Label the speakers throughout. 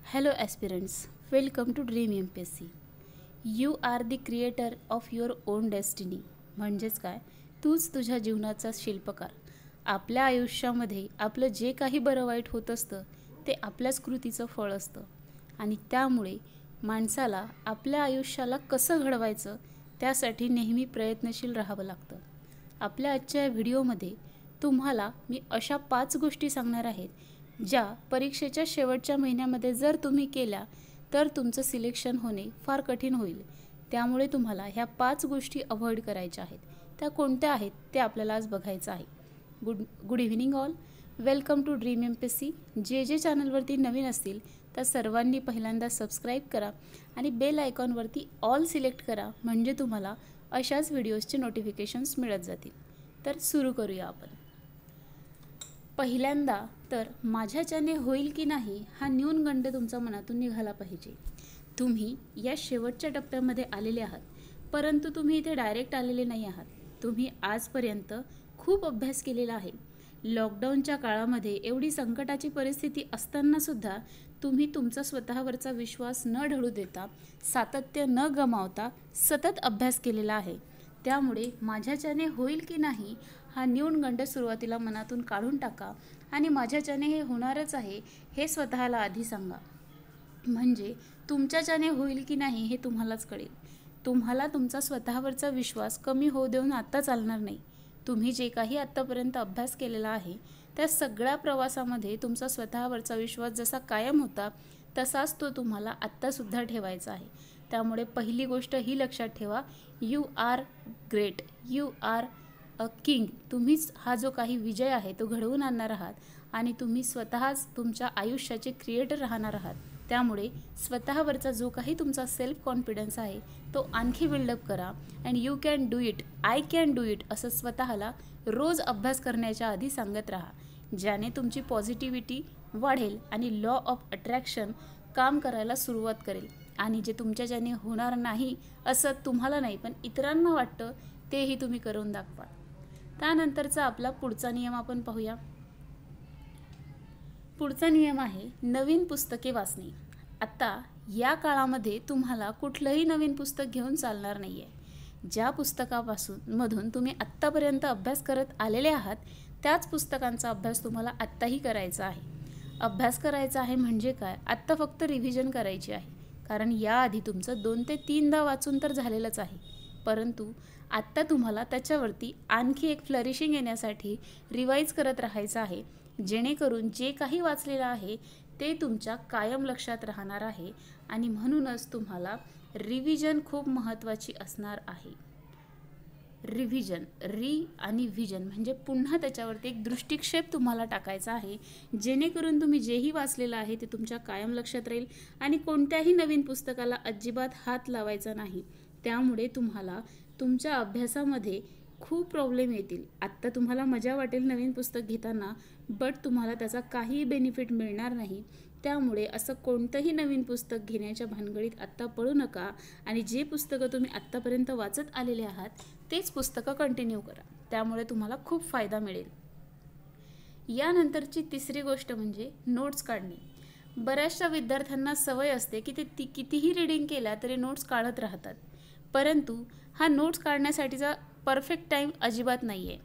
Speaker 1: Hello aspirants, welcome to Dream MPSC. You are the creator of your own destiny. म्हणजेच काय, तूच तुझ्या जीवनाचा शिल्पकार. आपल्या आयुष्यामध्ये आपलं जे काही बरं वाईट होत असतं ते आपल्याच कृतीचं फळ असतं. आणि त्यामुळे माणसाला आपल्या आयुष्याला कसं घडवायचं त्यासाठी नेहमी प्रयत्नशील राहावं लागतं. आपल्या आजच्या या व्हिडिओमध्ये तुम्हाला मी अशा 5 गोष्टी सांगणार आहेत ज्या परीक्षेच्या शेवटच्या महिन्यामध्ये जर तुम्ही केल्या तर तुमचं सिलेक्शन होणे फार कठीण होईल. त्यामुळे तुम्हाला ह्या 5 गोष्टी अवॉइड करायच्या आहेत. त्या कोणत्या आहेत ते आपल्याला आज बघायचं आहे. Good evening all, welcome to Dream MPSC. जे चॅनलवरती नवीन असतील त्या सर्वांनी पहिल्यांदा सबस्क्राईब करा आणि बेल आयकॉनवरती ऑल सिलेक्ट करा, म्हणजे तुम्हाला अशाच व्हिडिओजचे नोटिफिकेशन्स मिळत जातील. तर सुरू करूया आपण. पहिल्यांदा तर माझ्याच्याने होईल की नाही हा न्यूनगंड तुमच्या मनातून निघाला पाहिजे. तुम्ही या शेवटच्या टप्प्यामध्ये आलेले आहात, परंतु तुम्ही इथे डायरेक्ट आलेले नाही आहात. तुम्ही आजपर्यंत खूप अभ्यास केलेला आहे. लॉकडाऊनच्या काळामध्ये एवढी संकटाची परिस्थिती असतानासुद्धा तुम्ही तुमचा स्वतःवरचा विश्वास न ढळू देता, सातत्य न गमावता सतत अभ्यास केलेला आहे. त्यामुळे माझ्याच्याने होईल की नाही हा न्यूनगंड सुरुवातीला मनातून काढून टाका आणि माझ्याच्याने हे होणारच आहे हे स्वतःला आधी सांगा. म्हणजे तुमच्याच्याने होईल की नाही हे तुम्हालाच कळेल. तुम्हाला तुमचा स्वतःवरचा विश्वास कमी होऊ देऊन आत्ता चालणार नाही. तुम्ही जे काही आत्तापर्यंत अभ्यास केलेला आहे त्या सगळ्या प्रवासामध्ये तुमचा स्वतःवरचा विश्वास जसा कायम होता तसाच तो तुम्हाला आत्तासुद्धा ठेवायचा आहे. त्यामुळे पहिली गोष्ट ही लक्षात ठेवा, you are great, you are a king. तुम्हीच हा जो काही विजय आहे तो घडवून आणणार आहात आणि तुम्ही स्वतःच तुमच्या आयुष्याचे क्रिएटर राहणार आहात. त्यामुळे स्वतःवरचा जो काही तुमचा सेल्फ कॉन्फिडन्स आहे तो आणखी बिल्डअप करा. And you can do it, I can do it असं स्वतःला रोज अभ्यास करण्याच्या आधी सांगत राहा, ज्याने तुमची पॉझिटिव्हिटी वाढेल आणि लॉ ऑफ अट्रॅक्शन काम करायला सुरुवात करेल. आणि जे तुमच्याच्याने होणार नाही असं तुम्हाला नाही पण इतरांना वाटतं तेही तुम्ही करून दाखवा. त्यानंतरचा आपला पुढचा नियम आपण पाहूया. पुढचा नियम आहे नवीन पुस्तके वाचणे. आता या काळामध्ये तुम्हाला कुठलंही नवीन पुस्तक घेऊन चालणार नाही आहे. ज्या मधून तुम्ही आत्तापर्यंत अभ्यास करत आलेले आहात त्याच पुस्तकांचा अभ्यास तुम्हाला आत्ताही करायचा आहे. अभ्यास करायचा आहे म्हणजे काय, आत्ता फक्त रिव्हिजन करायची आहे. कारण याआधी तुमचं 2 ते 3दा वाचून तर झालेलंच आहे, परंतु आत्ता तुम्हाला त्याच्यावरती आणखी एक फ्लरिशिंग येण्यासाठी रिवाईज करत राहायचं आहे, जेणेकरून जे काही वाचलेलं आहे ते तुमच्या कायम लक्षात राहणार आहे. आणि म्हणूनच तुम्हाला रिव्हिजन खूप महत्त्वाची असणार आहे. रिव्हिजन, आणि व्हिजन म्हणजे पुन्हा त्याच्यावरती एक दृष्टिक्षेप तुम्हाला टाकायचा आहे, जेणेकरून तुम्ही जेही वाचलेलं आहे ते तुमच्या कायम लक्षात राहील आणि कोणत्याही नवीन पुस्तकाला अजिबात हात लावायचा नाही. त्यामुळे तुम्हाला तुमच्या अभ्यासामध्ये खूप प्रॉब्लेम येतील. आत्ता तुम्हाला मजा वाटेल नवीन पुस्तक घेताना, बट तुम्हाला त्याचा काही बेनिफिट मिळणार नाही. त्यामुळे असं कोणतंही नवीन पुस्तक घेण्याच्या भानगडीत आत्ता पडू नका आणि जे पुस्तकं तुम्ही आत्तापर्यंत वाचत आलेले आहात तेच पुस्तकं कंटिन्यू करा. त्यामुळे तुम्हाला खूप फायदा मिळेल. यानंतरची तिसरी गोष्ट म्हणजे नोट्स काढणे. बऱ्याचशा विद्यार्थ्यांना सवय असते की ते कितीही रीडिंग केल्या तरी नोट्स काढत राहतात, परंतु हा नोट्स काढण्यासाठीचा परफेक्ट टाईम अजिबात नाही आहे.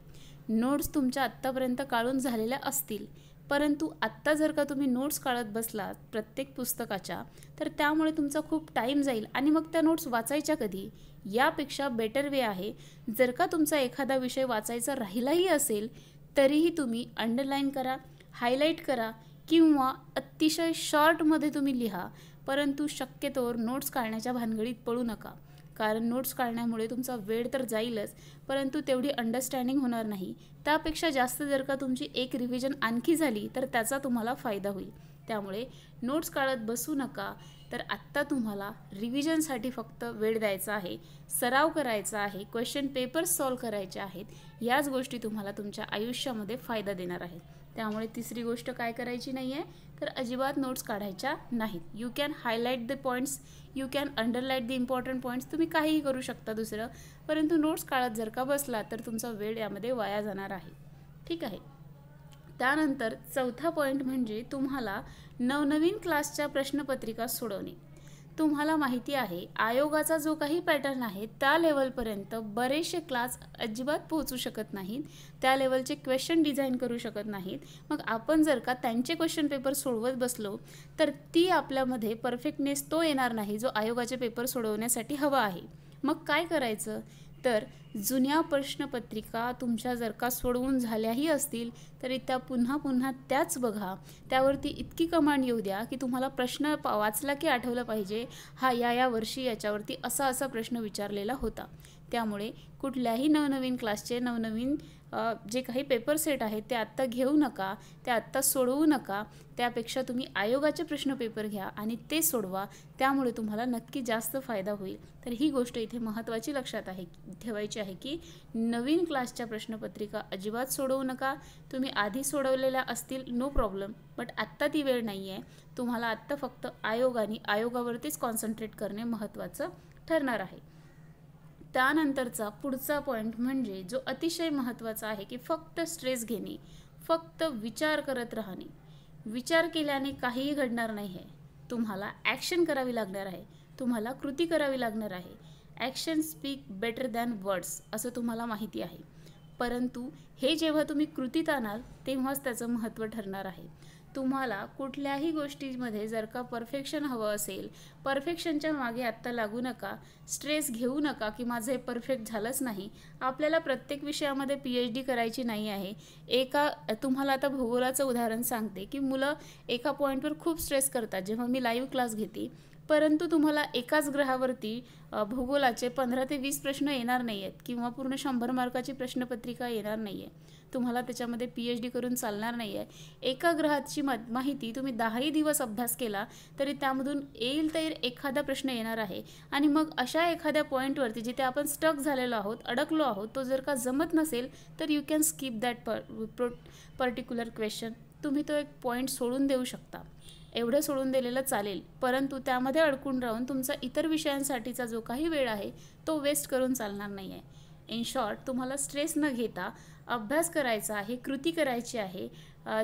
Speaker 1: नोट्स तुमच्या आत्तापर्यंत काढून झालेल्या असतील, परंतु आत्ता जर का तुम्ही नोट्स काढत बसलात प्रत्येक पुस्तकाच्या तर त्यामुळे तुमचा खूप टाईम जाईल आणि मग त्या नोट्स वाचायच्या कधी. यापेक्षा बेटर वे आहे, जर का तुमचा एखादा विषय वाचायचा राहिलाही असेल तरीही तुम्ही अंडरलाईन करा, हायलाईट करा किंवा अतिशय शॉर्टमध्ये तुम्ही लिहा, परंतु शक्यतोवर नोट्स काढण्याच्या भानगडीत पडू नका. कारण नोट्स काढण्यामुळे तुमचा वेळ तर जाईलच, परंतु तेवढी अंडरस्टँडिंग होणार नाही. त्यापेक्षा जास्त जर का तुमची एक रिव्हिजन आणखी झाली तर त्याचा तुम्हाला फायदा होईल. त्यामुळे नोट्स काढत बसू नका. तर आत्ता तुम्हाला रिव्हिजनसाठी फक्त वेळ द्यायचा आहे, सराव करायचा आहे, क्वेश्चन पेपर्स सॉल्व करायचे आहेत. याच गोष्टी तुम्हाला तुमच्या आयुष्यामध्ये फायदा देणार आहेत. त्यामुळे तिसरी गोष्ट काय करायची नाही आहे तर अजिबात नोट्स काढायच्या नाहीत. You can highlight the points, you can underline the important points, तुम्ही काहीही करू शकता दुसरं, परंतु नोट्स काढत जर का बसला तर तुमचा वेळ यामध्ये वाया जाणार आहे. ठीक आहे. त्यानंतर चौथा पॉईंट म्हणजे तुम्हाला नवनवीन क्लासच्या प्रश्नपत्रिका सोडवणे. तुम्हाला माहिती आहे आयोगाचा जो काही पॅटर्न आहे त्या लेवलपर्यंत बरेचसे क्लास अजिबात पोहोचू शकत नाहीत, त्या लेवलचे क्वेश्चन डिझाईन करू शकत नाहीत. मग आपण जर का त्यांचे क्वेश्चन पेपर सोडवत बसलो तर ती आपल्यामध्ये परफेक्टनेस तो येणार नाही जो आयोगाचे पेपर सोडवण्यासाठी हवा आहे. मग काय करायचं तर जुन्या प्रश्नपत्रिका तुमच्या जर का सोडवून झाल्याही असतील तरी त्या पुन्हा पुन्हा त्याच बघा, त्यावरती इतकी कमांड येऊ द्या की तुम्हाला प्रश्न वाचला की आठवलं पाहिजे हा या वर्षी याच्यावरती असा प्रश्न विचारलेला होता. त्यामुळे कुठल्याही नवनवीन क्लासचे नवनवीन जे काही पेपर सेट आहेत ते आत्ता घेऊ नका, ते आत्ता सोडवू नका. त्यापेक्षा तुम्ही आयोगाचे प्रश्न पेपर घ्या आणि ते सोडवा, त्यामुळे तुम्हाला नक्की जास्त फायदा होईल. तर ही गोष्ट इथे महत्त्वाची लक्षात ठेवायची आहे की नवीन क्लासच्या प्रश्नपत्रिका अजिबात सोडवू नका. तुम्ही आधी सोडवलेल्या असतील नो प्रॉब्लेम, बट आत्ता ती वेळ नाही आहे. तुम्हाला आत्ता फक्त आयोगावरतीच कॉन्सन्ट्रेट करणे महत्त्वाचं ठरणार आहे. त्यानंतरचा पुढचा पॉईंट म्हणजे जो अतिशय महत्त्वाचा आहे की फक्त स्ट्रेस घेणे, फक्त विचार करत राहणे. विचार केल्याने काहीही घडणार नाही आहे. तुम्हाला ॲक्शन करावी लागणार आहे, तुम्हाला कृती करावी लागणार आहे. Action speak better than words असं तुम्हाला माहिती आहे. परंतु हे जेव्हा तुम्ही कृतीत आणाल तेव्हाच त्याचं महत्त्व ठरणार आहे. तुम्हाला कुठल्याही गोष्टीमध्ये जर का परफेक्शन हवं असेल, परफेक्शनच्या मागे आत्ता लागू नका. स्ट्रेस घेऊ नका की माझं हे परफेक्ट झालंच नाही. आपल्याला प्रत्येक विषयामध्ये PhD करायची नाही आहे. तुम्हाला आता भूगोलाचं उदाहरण सांगते की मुलं एका पॉईंटवर खूप स्ट्रेस करतात जेव्हा मी लाईव्ह क्लास घेते, परंतु तुम्हाला एकाच ग्रहावरती भूगोलाचे 15 ते 20 प्रश्न येणार नाही आहेत किंवा पूर्ण 100 मार्काची प्रश्नपत्रिका येणार नाही आहे. तुम्हाला त्याच्यामध्ये PhD करून चालणार नाही आहे. एका ग्रहाची माहिती तुम्ही 10ही दिवस अभ्यास केला तरी त्यामधून येईल तर एखादा प्रश्न येणार आहे. आणि मग अशा एखाद्या पॉईंटवरती जिथे आपण स्टक झालेलो आहोत, अडकलो आहोत, तो जर का जमत नसेल तर you can skip that particular question. तुम्ही तो एक पॉईंट सोडून देऊ शकता. एवढं सोडून दिलेलं चालेल, परंतु त्यामध्ये अडकून राहून तुमचा इतर विषयांसाठीचा जो काही वेळ आहे तो वेस्ट करून चालणार नाही आहे. इन शॉर्ट, तुम्हाला स्ट्रेस न घेता अभ्यास करायचा आहे, कृती करायची आहे.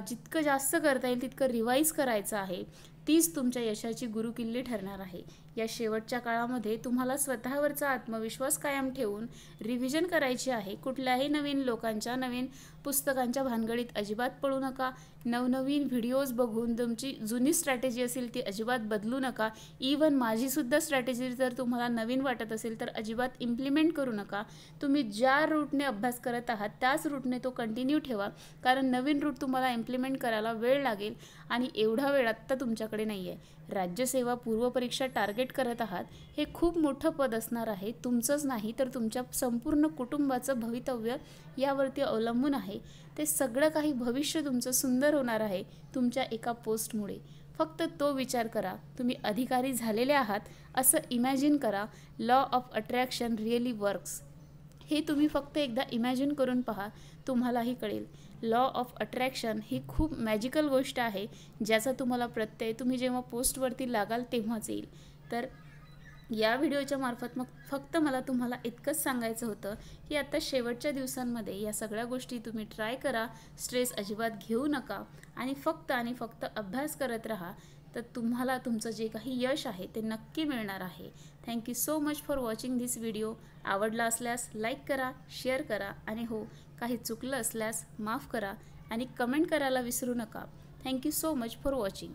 Speaker 1: जितकं जास्त करता येईल तितकं रिवाईज करायचं आहे. तीच तुमच्या यशाची गुरुकिल्ली ठरणार आहे. या शेवटच्या काळामध्ये तुम्हाला स्वतःवरचा आत्मविश्वास कायम ठेवून रिव्हिजन करायची आहे. कुठल्याही नवीन लोकांच्या नवीन पुस्तकांच्या भानगडीत अजिबात पडू नका. नवनवीन व्हिडिओज बघून तुमची जुनी स्ट्रॅटेजी असेल ती अजिबात बदलू नका. इवन माझीसुद्धा स्ट्रॅटेजी जर तुम्हाला नवीन वाटत असेल तर अजिबात इम्प्लिमेंट करू नका. तुम्ही ज्या रूटने अभ्यास करत आहात त्याच रूटने तो कंटिन्यू ठेवा, कारण नवीन रूट तुम्हाला इम्प्लिमेंट करायला वेळ लागेल आणि एवढा वेळ आत्ता तुमच्याकडे नाही आहे. राज्यसेवा पूर्वपरीक्षा टार्गेट करत आहात, हे खूप मोठं पद असणार आहे. तुमचंच नाही तर तुमच्या संपूर्ण कुटुंबाचं भवितव्य यावरती अवलंबून आहे. ते सगळं काही भविष्य तुमचं सुंदर होणार आहे तुमच्या एका पोस्टमुळे. फक्त तो विचार करा. तुम्ही अधिकारी झालेले आहात असं इमॅजिन करा. Law of attraction really works. हे तुम्ही फक्त एकदा इमॅजिन करून पहा, तुम्हालाही कळेल. लॉ ऑफ अट्रॅक्शन ही खूप मॅजिकल गोष्ट आहे ज्याचा तुम्हाला प्रत्यय तुम्ही जेव्हा पोस्टवरती लागाल तेव्हाच येईल. तर या व्हिडिओच्या मार्फत फक्त मला तुम्हाला इतकंच सांगायचं होतं की आता शेवटच्या दिवसांमध्ये या सगळ्या गोष्टी तुम्ही ट्राय करा. स्ट्रेस अजिबात घेऊ नका आणि फक्त अभ्यास करत राहा. तर तुम्हाला तुमचं जे काही यश आहे ते नक्की मिळणार आहे. Thank you so much for watching this video. आवडला असल्यास लाईक करा, शेअर करा आणि हो, काही चुकलं असल्यास माफ करा आणि कमेंट करायला विसरू नका. Thank you so much for watching.